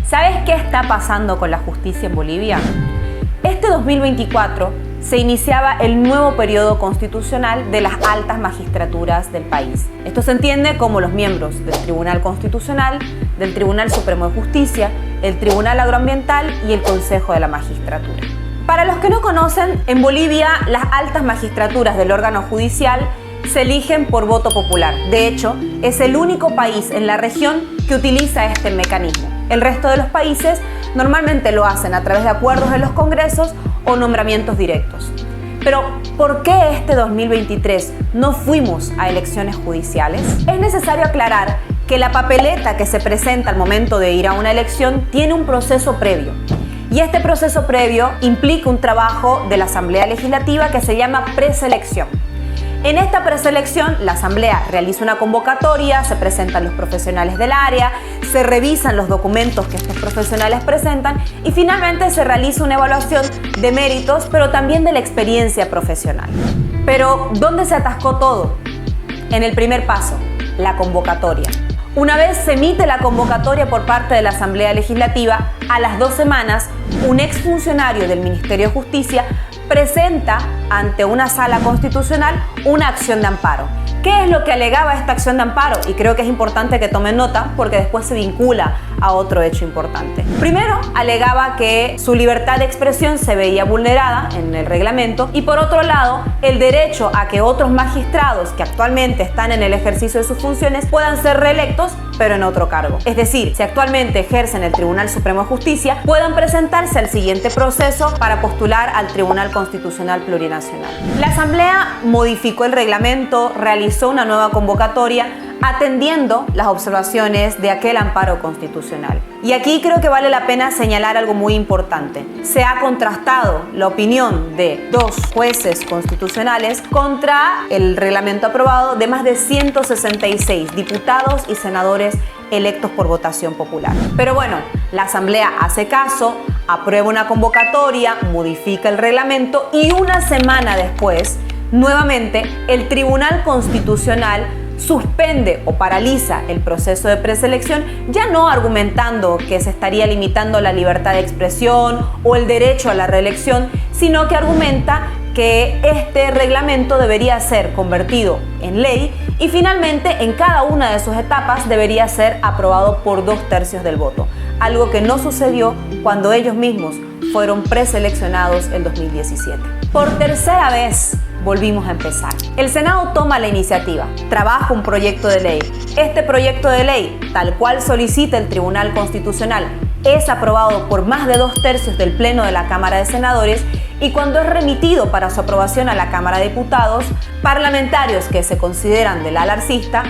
¿Sabes qué está pasando con la justicia en Bolivia? Este 2024 se iniciaba el nuevo periodo constitucional de las altas magistraturas del país. Esto se entiende como los miembros del Tribunal Constitucional, del Tribunal Supremo de Justicia, el Tribunal Agroambiental y el Consejo de la Magistratura. Para los que no conocen, en Bolivia las altas magistraturas del órgano judicial se eligen por voto popular. De hecho, es el único país en la región que utiliza este mecanismo. El resto de los países normalmente lo hacen a través de acuerdos en los congresos o nombramientos directos. Pero, ¿por qué este 2023 no fuimos a elecciones judiciales? Es necesario aclarar que la papeleta que se presenta al momento de ir a una elección tiene un proceso previo. Y este proceso previo implica un trabajo de la Asamblea Legislativa que se llama preselección. En esta preselección, la Asamblea realiza una convocatoria, se presentan los profesionales del área, se revisan los documentos que estos profesionales presentan y finalmente se realiza una evaluación de méritos, pero también de la experiencia profesional. Pero, ¿dónde se atascó todo? En el primer paso, la convocatoria. Una vez se emite la convocatoria por parte de la Asamblea Legislativa, a las 2 semanas, un exfuncionario del Ministerio de Justicia presenta ante una sala constitucional una acción de amparo. ¿Qué es lo que alegaba esta acción de amparo? Y creo que es importante que tomen nota porque después se vincula a otro hecho importante. Primero, alegaba que su libertad de expresión se veía vulnerada en el reglamento y por otro lado, el derecho a que otros magistrados que actualmente están en el ejercicio de sus funciones puedan ser reelectos, pero en otro cargo. Es decir, si actualmente ejercen el Tribunal Supremo de Justicia, puedan presentarse al siguiente proceso para postular al Tribunal Constitucional Plurinacional. La Asamblea modificó el reglamento, realizó una nueva convocatoria, atendiendo las observaciones de aquel amparo constitucional. Y aquí creo que vale la pena señalar algo muy importante. Se ha contrastado la opinión de 2 jueces constitucionales contra el reglamento aprobado de más de 166 diputados y senadores electos por votación popular. Pero bueno, la Asamblea hace caso, aprueba una convocatoria, modifica el reglamento y una semana después, nuevamente, el Tribunal Constitucional suspende o paraliza el proceso de preselección, ya no argumentando que se estaría limitando la libertad de expresión o el derecho a la reelección, sino que argumenta que este reglamento debería ser convertido en ley y finalmente en cada una de sus etapas debería ser aprobado por 2/3 del voto, algo que no sucedió cuando ellos mismos fueron preseleccionados en 2017. Por tercera vez volvimos a empezar. El Senado toma la iniciativa, trabaja un proyecto de ley. Este proyecto de ley, tal cual solicita el Tribunal Constitucional, es aprobado por más de 2/3 del Pleno de la Cámara de Senadores y cuando es remitido para su aprobación a la Cámara de Diputados, parlamentarios que se consideran del ala alcista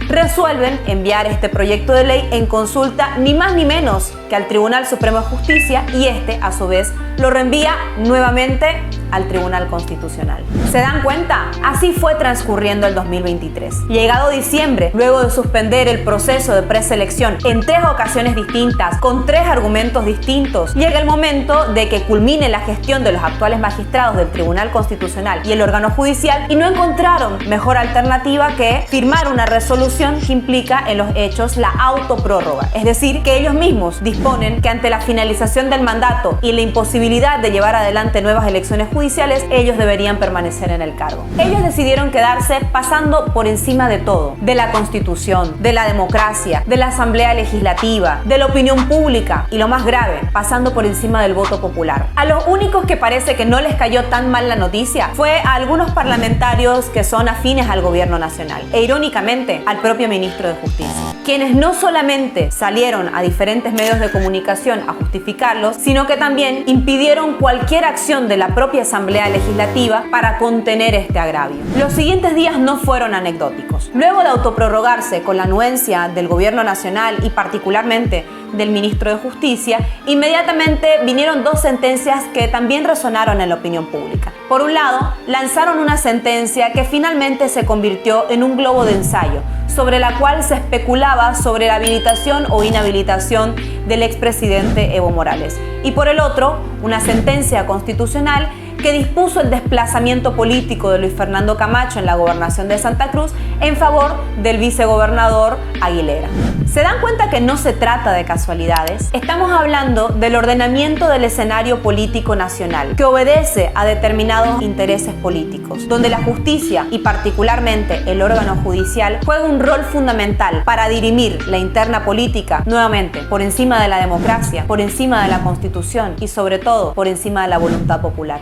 resuelven enviar este proyecto de ley en consulta ni más ni menos que al Tribunal Supremo de Justicia y este, a su vez, lo reenvía nuevamente al Tribunal Constitucional. ¿Se dan cuenta? Así fue transcurriendo el 2023. Llegado diciembre, luego de suspender el proceso de preselección en 3 ocasiones distintas, con 3 argumentos distintos, llega el momento de que culmine la gestión de los actuales magistrados del Tribunal Constitucional y el órgano judicial y no encontraron mejor alternativa que firmar una resolución que implica en los hechos la autoprórroga. Es decir, que ellos mismos disponen que ante la finalización del mandato y la imposibilidad de llevar adelante nuevas elecciones judiciales, ellos deberían permanecer en el cargo. Ellos decidieron quedarse pasando por encima de todo, de la Constitución, de la democracia, de la Asamblea Legislativa, de la opinión pública y lo más grave, pasando por encima del voto popular. A los únicos que parece que no les cayó tan mal la noticia fue a algunos parlamentarios que son afines al gobierno nacional e irónicamente al propio ministro de Justicia, quienes no solamente salieron a diferentes medios de comunicación a justificarlos, sino que también impidieron cualquier acción de la propia Asamblea Legislativa para contener este agravio. Los siguientes días no fueron anecdóticos. Luego de autoprorrogarse con la anuencia del gobierno nacional y particularmente del ministro de Justicia, inmediatamente vinieron 2 sentencias que también resonaron en la opinión pública. Por un lado, lanzaron una sentencia que finalmente se convirtió en un globo de ensayo, sobre la cual se especulaba sobre la habilitación o inhabilitación del expresidente Evo Morales. Y por el otro, una sentencia constitucional que dispuso el desplazamiento político de Luis Fernando Camacho en la gobernación de Santa Cruz en favor del vicegobernador Aguilera. ¿Se dan cuenta que no se trata de casualidades? Estamos hablando del ordenamiento del escenario político nacional, que obedece a determinados intereses políticos, donde la justicia y particularmente el órgano judicial juega un rol fundamental para dirimir la interna política, nuevamente, por encima de la democracia, por encima de la Constitución y sobre todo por encima de la voluntad popular.